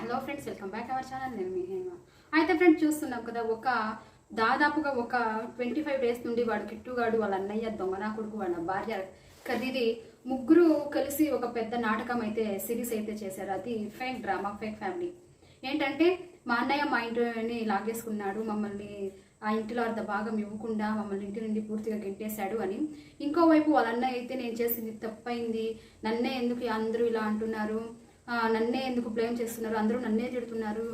Hello friends, welcome back our channel. నేను మీ హేమ. అయితే friends, చూస్తున్నాం కదా, దాదాపుగా ఒక 25 డేస్ నుండి వాడు కిట్టుగాడు, వాళ్ళ అన్నయ్య దొంగనా కొడుకు, వాళ్ళ భార్య కదిరి ముగ్గురు కలిసి ఒక పెద్ద నాటకం అయితే సిరీస్ అయితే చేశారు. అది ఫేక్ డ్రామా, ఫేక్ ఫ్యామిలీ. ఏంటంటే మా అన్నయ్య మా ఇంటిని లాగేసుకున్నాడు, మమ్మల్ని ఆ ఇంటిలో అర్ధ భాగం ఇవ్వకుండా మమ్మల్ని ఇంటి నుండి పూర్తిగా గెంటేశాడు అని. ఇంకోవైపు వాళ్ళ అన్నయ్య అయితే నేను చేసింది తప్పైంది, నన్నే ఎందుకు అందరూ ఇలా అంటున్నారు, నన్నే ఎందుకు బ్లేమ్ చేస్తున్నారు, అందరూ నన్నే తిడుతున్నారు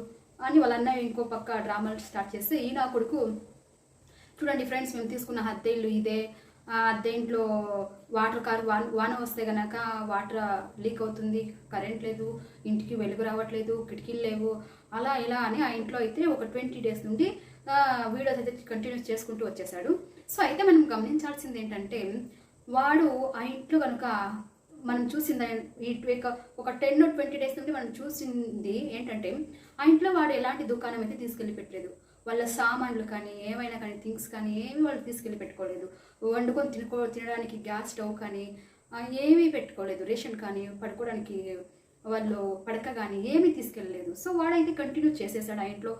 అని వాళ్ళ అన్నయ్య ఇంకో పక్క డ్రామాలు స్టార్ట్ చేస్తే, ఈ నా కొడుకు చూడండి ఫ్రెండ్స్, మేము తీసుకున్న అద్దె ఇల్లు ఇదే, అద్దె ఇంట్లో వాటర్ కారు వాన వస్తే గనక వాటర్ లీక్ అవుతుంది, కరెంట్ లేదు, ఇంటికి వెలుగు రావట్లేదు, కిటికీలు లేవు, అలా ఇలా అని ఆ ఇంట్లో అయితే ఒక 20 డేస్ నుండి వీడియోస్ అయితే కంటిన్యూస్ చేసుకుంటూ వచ్చేసాడు. సో అయితే మనం గమనించాల్సింది ఏంటంటే, వాడు ఆ ఇంట్లో కనుక మనం చూసింది ఒక 10-20 డేస్ నుండి మనం చూసింది ఏంటంటే, ఆ ఇంట్లో వాడు ఎలాంటి దుకాణం అయితే తీసుకెళ్ళి పెట్టలేదు. వాళ్ళ సామాన్లు కానీ ఏమైనా కానీ థింగ్స్ కానీ ఏమి వాళ్ళు తీసుకెళ్ళి పెట్టుకోలేదు. వండుకొని తినడానికి గ్యాస్ స్టవ్ కానీ ఏమీ పెట్టుకోలేదు. రేషన్ కానీ పడుకోవడానికి వాళ్ళు పడక కానీ ఏమీ తీసుకెళ్ళలేదు. సో వాడైతే కంటిన్యూ చేసేసాడు ఆ ఇంట్లో.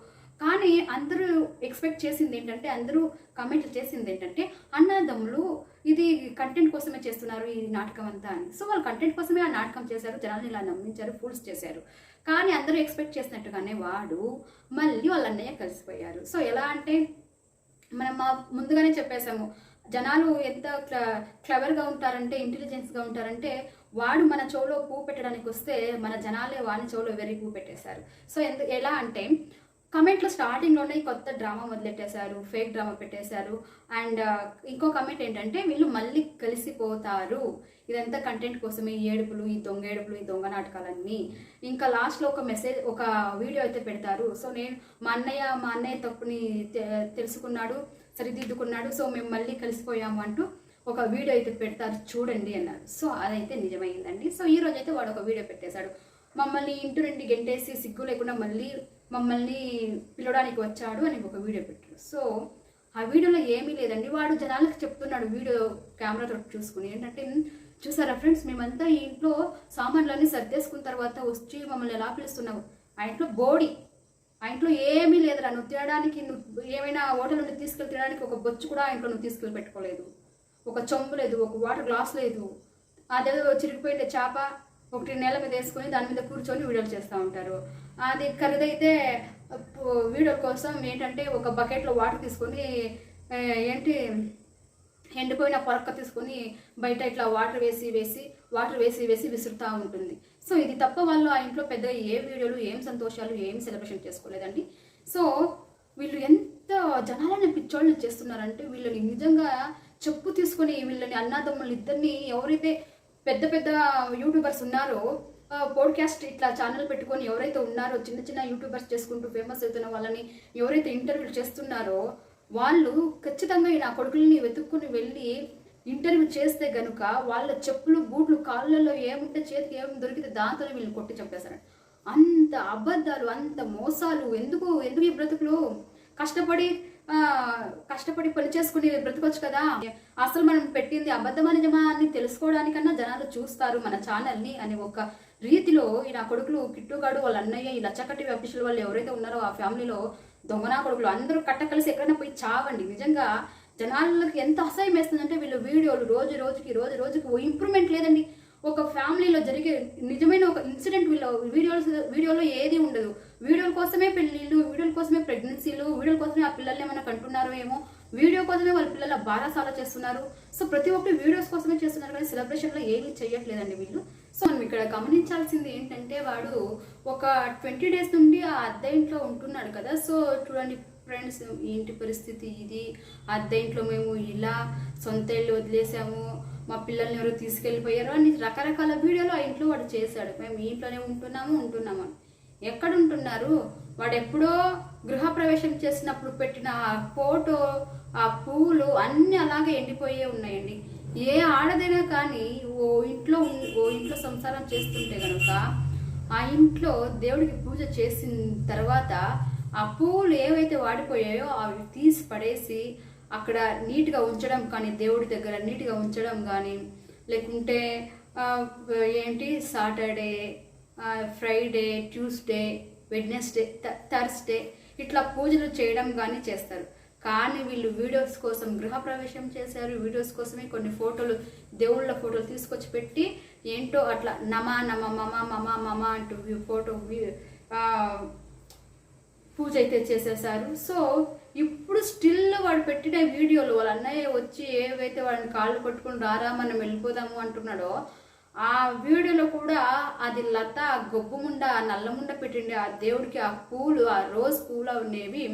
కానీ అందరూ ఎక్స్పెక్ట్ చేసింది ఏంటంటే, అందరూ కమెంట్లు చేసింది ఏంటంటే, అన్నదమ్ములు ఇది కంటెంట్ కోసమే చేస్తున్నారు ఈ నాటకం అంతా అని. సో వాళ్ళు కంటెంట్ కోసమే ఆ నాటకం చేశారు, జనాలను ఇలా నమ్మించారు, ఫూల్స్ చేశారు. కానీ అందరూ ఎక్స్పెక్ట్ చేసినట్టుగానే వాడు మళ్ళీ వాళ్ళ అన్నయ్య కలిసిపోయారు. సో ఎలా అంటే, మనం ముందుగానే చెప్పేశాము, జనాలు ఎంత క్లవర్గా ఉంటారంటే, ఇంటెలిజెన్స్గా ఉంటారంటే, వాడు మన చెవులో పువ్వు పెట్టడానికి వస్తే మన జనాలే వాని చెవులో వెర్రి పువ్వు పెట్టేశారు. సో ఎలా అంటే, కమెంట్లో స్టార్టింగ్లోనే కొత్త డ్రామా మొదలెట్టేశారు, ఫేక్ డ్రామా పెట్టేశారు. అండ్ ఇంకో కమెంట్ ఏంటంటే, వీళ్ళు మళ్ళీ కలిసిపోతారు, ఇదంతా కంటెంట్ కోసమే, ఈ ఏడుపులు, ఈ దొంగ నాటకాలన్నీ. ఇంకా లాస్ట్లో ఒక వీడియో అయితే పెడతారు. సో మా అన్నయ్య తప్పుని తెలుసుకున్నాడు, సరిదిద్దుకున్నాడు, సో మేము మళ్ళీ కలిసిపోయాము అంటూ ఒక వీడియో అయితే పెడతారు, చూడండి అన్నారు. సో అదైతే నిజమైందండి. సో ఈ రోజు అయితే వాడు ఒక వీడియో పెట్టేశాడు, మమ్మల్ని ఇంటి నుండి గెంటేసి సిగ్గు లేకుండా మమ్మల్ని పిలవడానికి వచ్చాడు అని ఒక వీడియో పెట్టాడు. సో ఆ వీడియోలో ఏమీ లేదండి, వాడు జనాలకు చెప్తున్నాడు వీడియో కెమెరాతో చూసుకుని ఏంటంటే, చూసారా ఫ్రెండ్స్, మేమంతా ఈ ఇంట్లో సామాన్లన్నీ సర్దేసుకున్న తర్వాత వచ్చి మమ్మల్ని ఎలా పిలుస్తున్నావు, ఆ ఇంట్లో ఆ ఇంట్లో ఏమీ లేదురా, నువ్వు తినడానికి, నువ్వు ఏమైనా హోటల్ నుండి తీసుకెళ్ళి తినడానికి ఒక బొచ్చు కూడా ఆ ఇంట్లో నువ్వు తీసుకెళ్ళి పెట్టుకోలేదు, ఒక చెంబు లేదు, ఒక వాటర్ గ్లాస్ లేదు, అదేదో చిరిగిపోయిండే చేప ఒకటి నేల మీద వేసుకొని దాని మీద కూర్చొని వీడియోలు చేస్తూ ఉంటారు. అది ఖరీదైతే వీడియో కోసం ఏంటంటే, ఒక బకెట్లో వాటర్ తీసుకొని ఎండిపోయిన పొరక్క తీసుకొని బయట ఇట్లా వాటర్ వేసి విసురుతూ ఉంటుంది. సో ఇది తప్ప వాళ్ళు ఆ ఇంట్లో పెద్దగా ఏ వీడియోలు, ఏం సంతోషాలు, ఏం సెలబ్రేషన్ చేసుకోలేదండి. సో వీళ్ళు ఎంత జనాలని పిచ్చోళ్ళని చేస్తున్నారంటే, వీళ్ళని నిజంగా చెప్పు తీసుకొని వీళ్ళని అన్నదమ్ములు ఇద్దరిని, ఎవరైతే పెద్ద పెద్ద యూట్యూబర్స్ ఉన్నారో, పోడ్కాస్ట్ ఇట్లా ఛానల్ పెట్టుకొని ఎవరైతే ఉన్నారో, చిన్న యూట్యూబర్స్ చేసుకుంటూ ఫేమస్ అవుతున్న వాళ్ళని ఎవరైతే ఇంటర్వ్యూలు చేస్తున్నారో, వాళ్ళు ఖచ్చితంగా ఈ నా కొడుకుల్ని వెతుక్కుని వెళ్ళి ఇంటర్వ్యూ చేస్తే గనుక వాళ్ళ చెప్పులు, బూట్లు, కాళ్ళల్లో ఏముంటే, చేతికి ఏమి దొరికితే దాంతోనే వీళ్ళు కొట్టి చెప్పేశారు. అంత అబద్ధాలు, అంత మోసాలు. ఎందుకు ఈ బ్రతుకులు? కష్టపడి పని చేసుకుని బ్రతకొచ్చు కదా. అసలు మనం పెట్టింది అబద్ధమా నిజమా అని తెలుసుకోవడానికన్నా జనాలు చూస్తారు మన ఛానల్ని అని ఒక రీతిలో ఈ నా కొడుకులు, కిట్టుగాడు, వాళ్ళ అన్నయ్య, ఈ లచ్చకట్టి అఫీషియల్ వాళ్ళు ఎవరైతే ఉన్నారో ఆ ఫ్యామిలీలో దొంగనా కొడుకులు అందరూ కలిసి ఎక్కడైనా పోయి చావండి. నిజంగా జనాలకి ఎంత అసహ్యం వేస్తుందంటే, వీళ్ళు వీడియోలు రోజు రోజుకి ఇంప్రూవ్మెంట్ లేదండి. ఒక ఫ్యామిలీలో జరిగే నిజమైన ఒక ఇన్సిడెంట్ వీడియోలో ఏది ఉండదు. వీడియోల కోసమే పెళ్ళిళ్ళు, వీడియోల కోసమే ప్రెగ్నెన్సీలు, వీడియోల కోసమే ఆ పిల్లల్ని ఏమైనా కంటున్నారో ఏమో, వీడియో కోసమే వాళ్ళ పిల్లల బారాసాల చేస్తున్నారు. సో ప్రతి ఒక్కటి వీడియోస్ కోసమే చేస్తున్నారు, కానీ సెలబ్రేషన్లో ఏమీ చేయట్లేదండి వీళ్ళు. సో మనం ఇక్కడ గమనించాల్సింది ఏంటంటే, వాడు ఒక 20 డేస్ నుండి ఆ అద్దె ఇంట్లో ఉంటున్నాడు కదా. సో చూడండి ఫ్రెండ్స్, ఇంటి పరిస్థితి ఇది. అద్దె ఇంట్లో మేము ఇలా సొంత ఇల్లు వదిలేసాము, మా పిల్లల్ని ఎవరు తీసుకెళ్ళిపోయారు అని రకరకాల వీడియోలు ఆ ఇంట్లో వాడు చేశాడు. మేము ఈ ఇంట్లోనే ఉంటున్నాము. ఎక్కడ ఉంటున్నారు? వాడు ఎప్పుడో గృహప్రవేశం చేసినప్పుడు పెట్టిన ఆ ఫోటో, ఆ పువ్వులు అన్నీ అలాగే ఎండిపోయే ఉన్నాయండి. ఏ ఆడదైనా కానీ ఓ ఇంట్లో సంసారం చేస్తుంటే కనుక, ఆ ఇంట్లో దేవుడికి పూజ చేసిన తర్వాత ఆ పువ్వులు ఏవైతే వాడిపోయాయో అవి తీసి పడేసి అక్కడ నీట్గా ఉంచడం కానీ, దేవుడి దగ్గర నీట్గా ఉంచడం కానీ, లేకుంటే Saturday, Friday, Tuesday, Wednesday, Thursday ఇట్లా పూజలు చేయడం కానీ చేస్తారు. కానీ వీళ్ళు వీడియోస్ కోసం గృహప్రవేశం చేశారు. వీడియోస్ కోసమే కొన్ని ఫోటోలు, దేవుళ్ళ ఫోటోలు తీసుకొచ్చి పెట్టి ఏంటో అట్లా నమా నమ మమ మమ మమ అంటూ ఫోటో పూజ అయితే చేసేసారు. సో ఇప్పుడు స్టిల్ వాడు పెట్టిన వీడియోలు వాళ్ళ అన్నయ్య వచ్చి ఏవైతే వాడిని కాళ్ళు పట్టుకుని రారా మనం వెళ్ళిపోదాము అంటున్నాడో ఆ వీడియోలో కూడా అది లత గొబ్బుముండ నల్లముండ పెట్టిండే ఆ దేవుడికి ఆ పూలు, ఆ రోజ్ పూలు అనేవి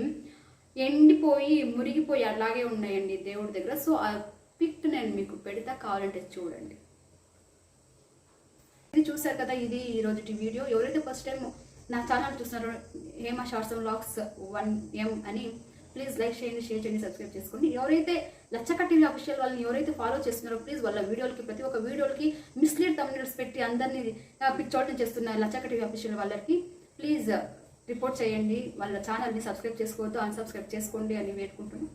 ఎండిపోయి మురిగిపోయి అలాగే ఉన్నాయండి దేవుడి దగ్గర. సో ఆ పిక్ నేను మీకు పెడతా, కావాలంటే చూడండి. ఇది చూసారు కదా, ఇది ఈరోజు వీడియో. ఎవరైతే ఫస్ట్ టైం నా ఛానల్ చూస్తున్నారో Hema shorts and vlogs 1M అని ప్లీజ్ లైక్ చేయండి, షేర్ చేయండి, సబ్స్క్రైబ్ చేసుకోండి. ఎవరైతే లచ్చక్క టీవీ అఫీషియల్ వాళ్ళని ఎవరైతే ఫాలో చేస్తున్నారో ప్లీజ్ వాళ్ళ వీడియోలకి, ప్రతి ఒక్క వీడియోలకి మిస్లీడ్ థంబ్నెయిల్స్ పెట్టి అందరినీ పిచ్చోటం చేస్తున్న లచ్చక్క టీవీ అఫీషియల్ వాళ్ళకి ప్లీజ్ రిపోర్ట్ చేయండి. వాళ్ళ ఛానల్ని సబ్స్క్రైబ్ చేసుకోవద్దు, అన్సబ్స్క్రైబ్ చేసుకోండి అని వేడుకుంటున్నాను.